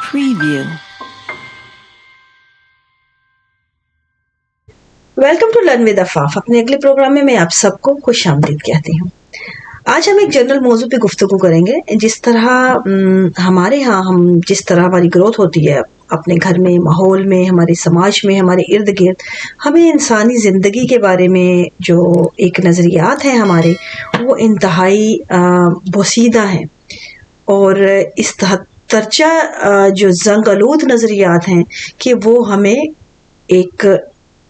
Preview. Welcome to learn with Afaf. अपने अगले programme में मैं आप सबको खुश आमदीद कहती हूँ। आज हम एक जनरल मौजू पे गुफ्तगू करेंगे। जिस तरह हमारे यहाँ जिस तरह हमारी ग्रोथ होती है अपने घर में, माहौल में, हमारे समाज में, हमारे इर्द गिर्द, हमें इंसानी ज़िंदगी के बारे में जो एक नज़रियात हैं हमारे, वो इंतहाई बोसीदा हैं और इस तरचा जो जंगलूद नज़रियात हैं कि वो हमें एक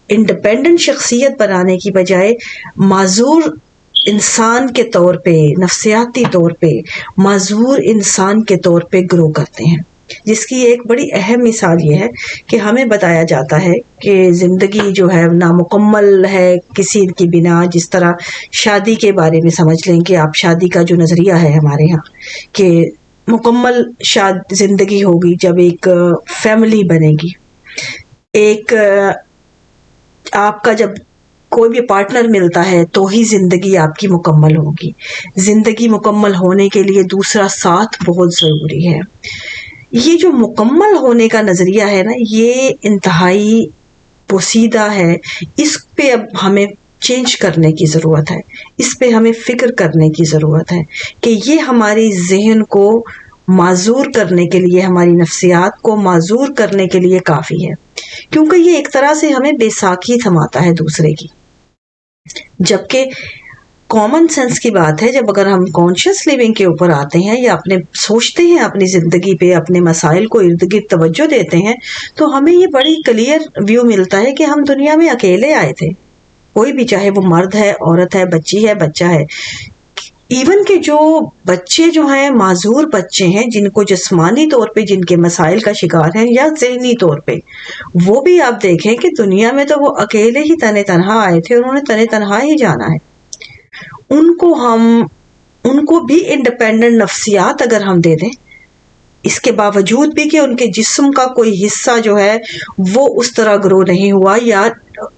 इंडिपेंडेंट शख्सियत बनाने की बजाय माजूर इंसान के तौर पे, नफ्सियाती तौर पे माजूर इंसान के तौर पे ग्रो करते हैं। जिसकी एक बड़ी अहम मिसाल ये है कि हमें बताया जाता है कि ज़िंदगी जो है नामुकम्मल है किसी की बिना। जिस तरह शादी के बारे में समझ लें कि आप शादी का जो नज़रिया है हमारे यहाँ कि मुकम्मल ज़िंदगी होगी जब एक फैमिली बनेगी। एक आपका जब कोई भी पार्टनर मिलता है तो ही ज़िंदगी आपकी मुकम्मल होगी। ज़िंदगी मुकम्मल होने के लिए दूसरा साथ बहुत ज़रूरी है। ये जो मुकम्मल होने का नज़रिया है ना, ये इंतहाई पोसीदा है। इस पे अब हमें चेंज करने की ज़रूरत है, इस पे हमें फ़िक्र करने की ज़रूरत है कि ये हमारी जहन को माजूर करने के लिए, हमारी नफ्सियात को माजूर करने के लिए काफ़ी है। क्योंकि ये एक तरह से हमें बेसाखी थमाता है दूसरे की। जबकि कॉमन सेंस की बात है, जब अगर हम कॉन्शियस लिविंग के ऊपर आते हैं या अपने सोचते हैं अपनी ज़िंदगी पे, अपने मसाइल को इर्द गिर्द तवज्जो देते हैं, तो हमें ये बड़ी क्लियर व्यू मिलता है कि हम दुनिया में अकेले आए थे। कोई भी, चाहे वो मर्द है, औरत है, बच्ची है, बच्चा है, इवन के जो बच्चे जो हैं माजूर बच्चे हैं, जिनको जिस्मानी तौर पे जिनके मसाइल का शिकार हैं या ज़हनी तौर पे, वो भी आप देखें कि दुनिया में तो वो अकेले ही तने तनहा आए थे, उन्होंने तने तनहा ही जाना है। उनको भी इंडिपेंडेंट नफ्सियात अगर हम दे दें, इसके बावजूद भी कि उनके जिस्म का कोई हिस्सा जो है वो उस तरह ग्रो नहीं हुआ या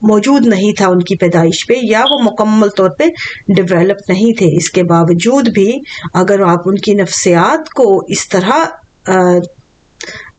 मौजूद नहीं था उनकी पैदाइश पे, या वो मुकम्मल तौर पे डेवलप नहीं थे, इसके बावजूद भी अगर आप उनकी नफ्सियात को इस तरह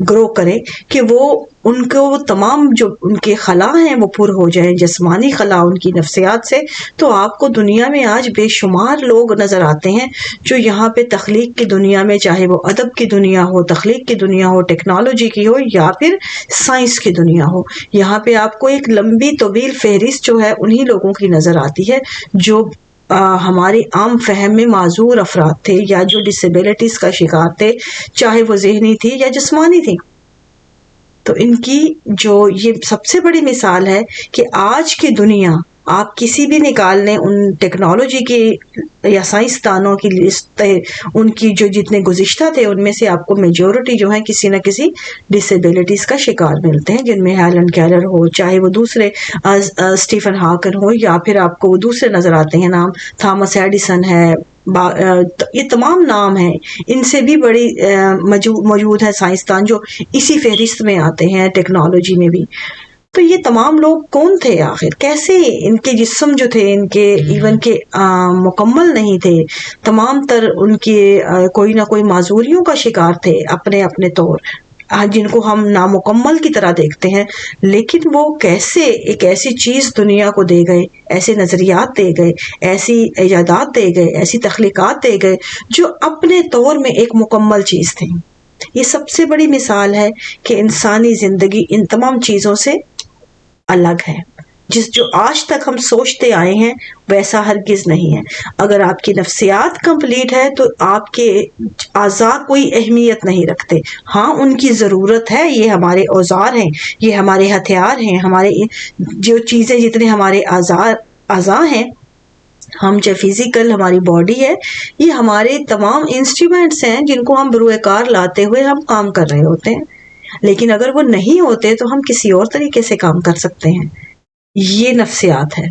ग्रो करें कि वो उनको तमाम जो उनके खला हैं वो पुर हो जाएं, जिस्मानी खला उनकी नफ्सियात से, तो आपको दुनिया में आज बेशुमार लोग नज़र आते हैं जो यहाँ पे तख्लीक की दुनिया में, चाहे वो अदब की दुनिया हो, तख्लीक की दुनिया हो, टेक्नोलॉजी की हो या फिर साइंस की दुनिया हो, यहाँ पे आपको एक लंबी तवील फहरिस्त जो है उन्हीं लोगों की नज़र आती है जो हमारी आम फहम में माजूर अफराद थे या जो डिसेबिलिटीज़ का शिकार थे, चाहे वो ज़हनी थी या जिस्मानी थी। तो इनकी जो ये सबसे बड़ी मिसाल है कि आज की दुनिया आप किसी भी निकाल लें उन टेक्नोलॉजी की या साइंसदानों की लिस्ट, उनकी जो जितने गुज़िश्ता थे उनमें से आपको मेजॉरिटी जो है किसी न किसी डिसेबिलिटीज़ का शिकार मिलते हैं, जिनमें हेलन केलर हो, चाहे वो दूसरे स्टीफन हॉकिंग हो, या फिर आपको वो दूसरे नज़र आते हैं नाम, थॉमस एडिसन है, ये तमाम नाम हैं। इनसे भी बड़ी मौजूद है साइंसदान जो इसी फहरिस्त में आते हैं, टेक्नोलॉजी में भी। तो ये तमाम लोग कौन थे आखिर, कैसे इनके जिस्म जो थे इनके इवन के मुकम्मल नहीं थे, तमाम तर उनके कोई ना कोई माजूरियों का शिकार थे अपने अपने तौर, जिनको हम नामुकम्मल की तरह देखते हैं। लेकिन वो कैसे एक ऐसी चीज़ दुनिया को दे गए, ऐसे नज़रियात दे गए, ऐसी इजादात दे गए, ऐसी तख्लीकात दे गए जो अपने तौर में एक मुकम्मल चीज़ थी। ये सबसे बड़ी मिसाल है कि इंसानी ज़िंदगी इन तमाम चीज़ों से अलग है। जो आज तक हम सोचते आए हैं वैसा हरगिज़ नहीं है। अगर आपकी नफ्सियात कंप्लीट है तो आपके आज़ा कोई अहमियत नहीं रखते। हाँ, उनकी ज़रूरत है, ये हमारे औजार हैं, ये हमारे हथियार हैं, हमारे जो चीज़ें जितने हमारे आज़ा हैं, हम जो फिज़िकल हमारी बॉडी है, ये हमारे तमाम इंस्ट्रूमेंट्स हैं जिनको हम बरूए कार लाते हुए हम काम कर रहे होते हैं। लेकिन अगर वो नहीं होते तो हम किसी और तरीके से काम कर सकते हैं। ये नफ्सियात है।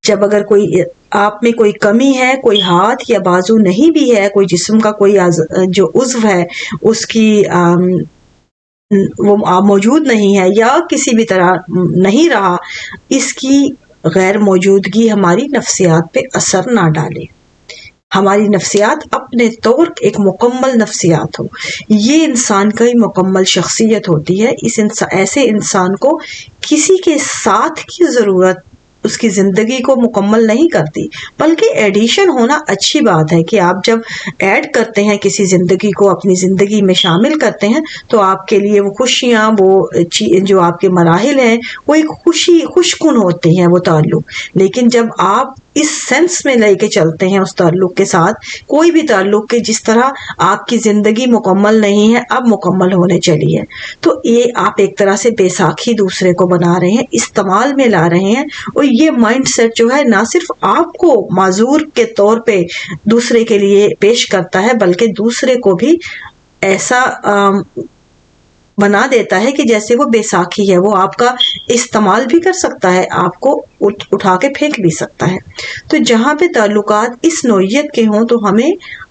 जब अगर कोई आप में कोई कमी है, कोई हाथ या बाजू नहीं भी है, कोई जिस्म का कोई जो उज़्व है उसकी वो मौजूद नहीं है या किसी भी तरह नहीं रहा, इसकी गैर मौजूदगी हमारी नफ्सियात पे असर ना डाले। ہماری نفسیات اپنے طور ایک مکمل نفسیات ہو. یہ انسان کا ہی مکمل شخصیت ہوتی ہے. ایسے انسان کو کسی کے ساتھ کی ضرورت اس کی زندگی کو مکمل نہیں کرتی، بلکہ ایڈیشن ہونا اچھی بات ہے کہ آپ جب ایڈ کرتے ہیں کسی زندگی کو، اپنی زندگی میں شامل کرتے ہیں، تو آپ کے لیے وہ خوشیاں، وہ جو آپ کے مراحل ہیں، وہ ایک خوشکن ہوتے ہیں وہ تعلق. لیکن جب آپ اس سینس میں لے کے چلتے ہیں اس تعلق کے ساتھ، کوئی بھی تعلق کے جس طرح آپ کی زندگی مکمل نہیں ہے اب مکمل ہونے چلی ہے، تو یہ آپ ایک طرح سے بیساکھی دوسرے کو بنا رہے ہیں، استعمال میں لا رہے ہیں. اور یہ مائنڈ سیٹ جو ہے نہ صرف آپ کو معذور کے طور پہ دوسرے کے لیے پیش کرتا ہے، بلکہ دوسرے کو بھی ایسا بنا دیتا ہے کہ جیسے وہ بیساکھی ہے، وہ آپ کا استعمال بھی کر سکتا ہے، آپ کو اٹھا کے پھینک بھی سکتا ہے. تو جہاں پہ تعلقات اس نوعیت کے ہوں تو ہمیں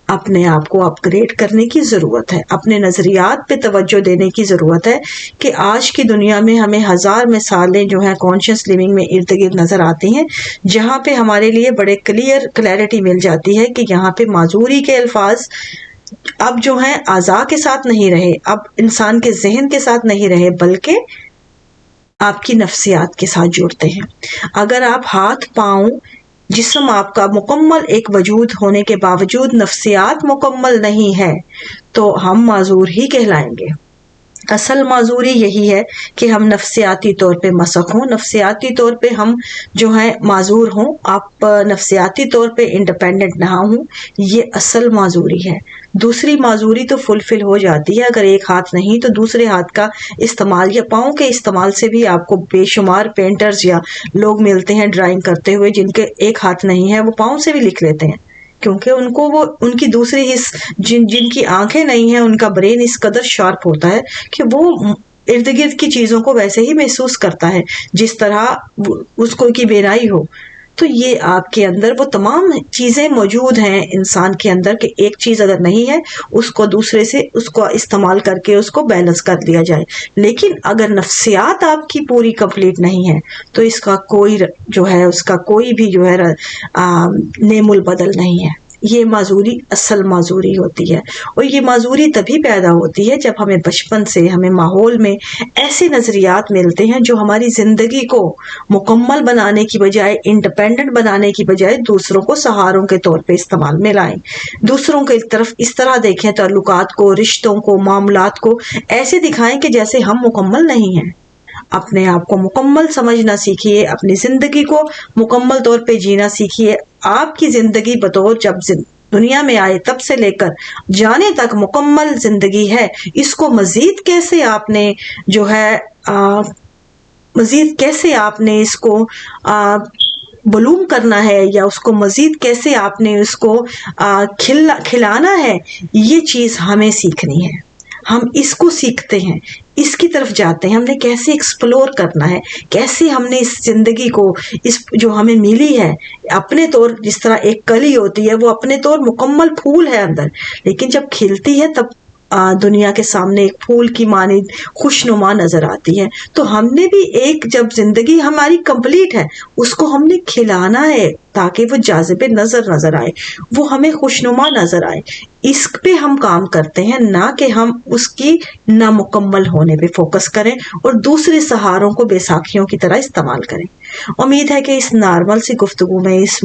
اپنے آپ کو اپ گریڈ کرنے کی ضرورت ہے، اپنے نظریات پہ توجہ دینے کی ضرورت ہے کہ آج کی دنیا میں ہمیں ہزار مثالیں جو ہیں کانشیس لیونگ میں ارد گرد نظر آتی ہیں، جہاں پہ ہمارے لیے بڑے کلیئرٹی مل جاتی ہے کہ یہاں پہ معذوری کے الفاظ اب جو ہیں اعضاء کے ساتھ نہیں رہے، اب انسان کے ذہن کے ساتھ نہیں رہے، بلکہ آپ کی نفسیات کے ساتھ جڑتے ہیں. اگر آپ ہاتھ پاؤں جسم آپ کا مکمل ایک وجود ہونے کے باوجود نفسیات مکمل نہیں ہے تو ہم معذور ہی کہلائیں گے. اصل معذوری یہی ہے کہ ہم نفسیاتی طور پہ مسخ ہوں، نفسیاتی طور پہ ہم جو ہیں معذور ہوں، آپ نفسیاتی طور پہ انڈیپینڈنٹ نہ ہوں. یہ اصل معذوری ہے. دوسری معذوری تو فلفل ہو جاتی ہے، اگر ایک ہاتھ نہیں تو دوسرے ہاتھ کا استعمال یا پاؤں کے استعمال سے بھی آپ کو بے شمار پینٹرز یا لوگ ملتے ہیں ڈرائنگ کرتے ہوئے جن کے ایک ہاتھ نہیں ہے، وہ پاؤں سے بھی لکھ لیتے ہیں، کیونکہ ان کو وہ ان کی دوسری جن کی آنکھیں نہیں ہیں، ان کا برین اس قدر شارپ ہوتا ہے کہ وہ ارد گرد کی چیزوں کو ویسے ہی محسوس کرتا ہے جس طرح اس کو کی بینائی ہو. تو یہ آپ کے اندر وہ تمام چیزیں موجود ہیں انسان کے اندر کہ ایک چیز اگر نہیں ہے اس کو دوسرے سے اس کو استعمال کر کے اس کو بیلنس کر دیا جائے. لیکن اگر نفسیات آپ کی پوری کمپلیٹ نہیں ہے تو اس کا کوئی جو ہے اس کا کوئی بھی جو ہے نیم البدل نہیں ہے. یہ معذوری اصل معذوری ہوتی ہے. اور یہ معذوری تبھی پیدا ہوتی ہے جب ہمیں بچپن سے ہمیں ماحول میں ایسے نظریات ملتے ہیں جو ہماری زندگی کو مکمل بنانے کی بجائے، انڈیپینڈنٹ بنانے کی بجائے دوسروں کو سہاروں کے طور پہ استعمال میں لائیں، دوسروں کی طرف اس طرح دیکھیں، تعلقات کو، رشتوں کو، معاملات کو ایسے دکھائیں کہ جیسے ہم مکمل نہیں ہیں. اپنے آپ کو مکمل سمجھنا سیکھیے، اپنی زندگی کو مکمل طور پہ جینا سیکھیے. آپ کی زندگی بطور جب دنیا میں آئے تب سے لے کر جانے تک مکمل زندگی ہے. اس کو مزید کیسے آپ نے جو ہے مزید کیسے آپ نے اس کو بلوم کرنا ہے یا اس کو مزید کیسے آپ نے اس کو کھلانا ہے، یہ چیز ہمیں سیکھنی ہے. ہم اس کو سیکھتے ہیں، اس کی طرف جاتے ہیں. ہم نے کیسے ایکسپلور کرنا ہے، کیسے ہم نے اس زندگی کو، اس جو ہمیں ملی ہے اپنے طور، جس طرح ایک کلی ہوتی ہے وہ اپنے طور مکمل پھول ہے اندر، لیکن جب کھلتی ہے تب دنیا کے سامنے ایک پھول کی مانند خوشنما نظر آتی ہے. تو ہم نے بھی ایک جب زندگی ہماری کمپلیٹ ہے اس کو ہم نے کھلانا ہے تاکہ وہ جاذب نظر آئے، وہ ہمیں خوشنما نظر آئے. اس پہ ہم کام کرتے ہیں، نہ کہ ہم اس کی نامکمل ہونے پہ فوکس کریں اور دوسرے سہاروں کو بیساکھیوں کی طرح استعمال کریں. امید ہے کہ اس نارمل سی گفتگو میں، اس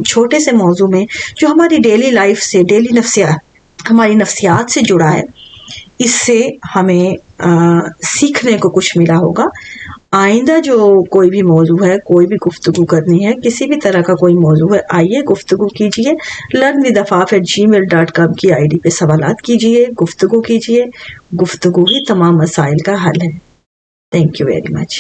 چھوٹے سے موضوع میں جو ہماری ڈیلی لائف سے، ہماری نفسیات سے جڑا ہے، اس سے ہمیں سیکھنے کو کچھ ملا ہوگا. آئندہ جو کوئی بھی موضوع ہے، کوئی بھی گفتگو کرنی ہے، کسی بھی طرح کا کوئی موضوع ہے، آئیے گفتگو کیجیے. learnwithafaf@gmail.com کی ID پہ سوالات کیجیے، گفتگو کیجیے. گفتگو ہی تمام مسائل کا حل ہے. Thank you very much.